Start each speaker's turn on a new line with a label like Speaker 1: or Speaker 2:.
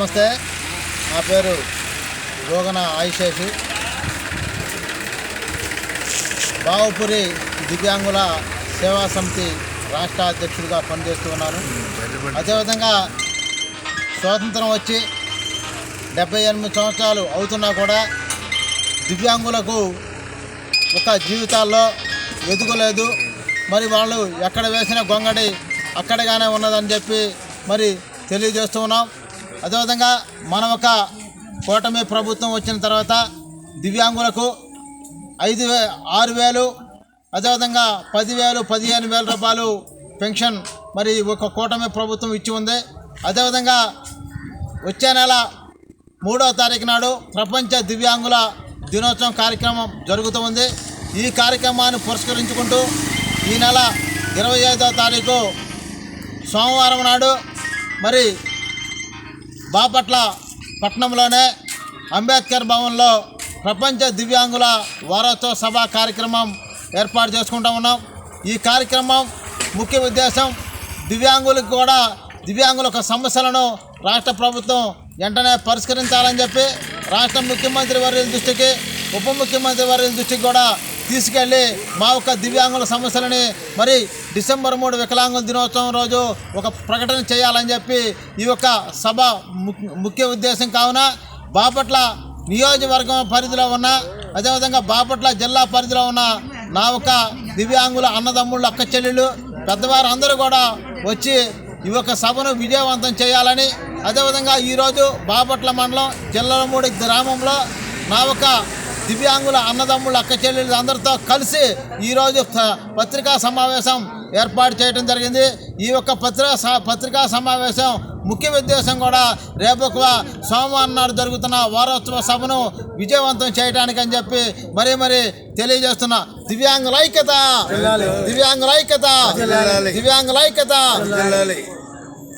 Speaker 1: నమస్తే, నా పేరు రోగన ఆయుషేషు. బావుపురి దివ్యాంగుల సేవా సమితి రాష్ట్ర అధ్యక్షుడిగా పనిచేస్తూ ఉన్నాను. అదేవిధంగా స్వాతంత్రం వచ్చి 78 సంవత్సరాలు అవుతున్నా కూడా దివ్యాంగులకు ఒక జీవితాల్లో ఎదుగులేదు. మరి వాళ్ళు ఎక్కడ వేసిన గొంగడి అక్కడగానే ఉన్నదని చెప్పి మరి తెలియజేస్తూ ఉన్నాం. అదేవిధంగా మన ఒక కూటమి ప్రభుత్వం వచ్చిన తర్వాత దివ్యాంగులకు 6,000 అదేవిధంగా 10,000, 15,000 రూపాయలు పెన్షన్ మరి ఒక కూటమి ప్రభుత్వం ఇచ్చి ఉంది. అదేవిధంగా వచ్చే నెల 3వ తారీఖు నాడు ప్రపంచ దివ్యాంగుల దినోత్సవం కార్యక్రమం జరుగుతూ ఉంది. ఈ కార్యక్రమాన్ని పురస్కరించుకుంటూ ఈ నెల 25వ తారీఖు సోమవారం నాడు మరి బాపట్ల పట్టణంలోనే అంబేద్కర్ భవన్లో ప్రపంచ దివ్యాంగుల వారోత్సవ సభ కార్యక్రమం ఏర్పాటు చేసుకుంటూ ఉన్నాం. ఈ కార్యక్రమం ముఖ్య ఉద్దేశం దివ్యాంగులకు కూడా దివ్యాంగుల యొక్క సమస్యలను రాష్ట్ర ప్రభుత్వం వెంటనే పరిష్కరించాలని చెప్పి రాష్ట్ర ముఖ్యమంత్రి వర్యుల దృష్టికి, ఉప ముఖ్యమంత్రి వర్యుల దృష్టికి కూడా తీసుకెళ్ళి మా యొక్క దివ్యాంగుల సమస్యలని మరి డిసెంబర్ 3 వికలాంగుల దినోత్సవం రోజు ఒక ప్రకటన చేయాలని చెప్పి ఈ యొక్క సభ ముఖ్య ఉద్దేశం. కావున బాపట్ల నియోజకవర్గం పరిధిలో ఉన్న అదేవిధంగా బాపట్ల జిల్లా పరిధిలో ఉన్న నా ఒక దివ్యాంగుల అన్నదమ్ముళ్ళు, అక్క చెల్లెళ్ళు, పెద్దవారు అందరూ కూడా వచ్చి ఈ యొక్క సభను విజయవంతం చేయాలని, అదేవిధంగా ఈరోజు బాపట్ల మండలం జిల్లలమూడి గ్రామంలో నా ఒక దివ్యాంగుల అన్నదమ్ముల అక్క చెల్లెళ్ళు అందరితో కలిసి ఈరోజు పత్రికా సమావేశం ఏర్పాటు చేయడం జరిగింది. ఈ యొక్క పత్రికా సమావేశం ముఖ్య ఉద్దేశం కూడా రేపు సోమవారం నాడు జరుగుతున్న వారోత్సవ సభను విజయవంతం చేయడానికి అని చెప్పి మరి తెలియజేస్తున్నా. దివ్యాంగుల ఐక్యత, దివ్యాంగుల ఐక్యత, దివ్యాంగుల ఐక్యత.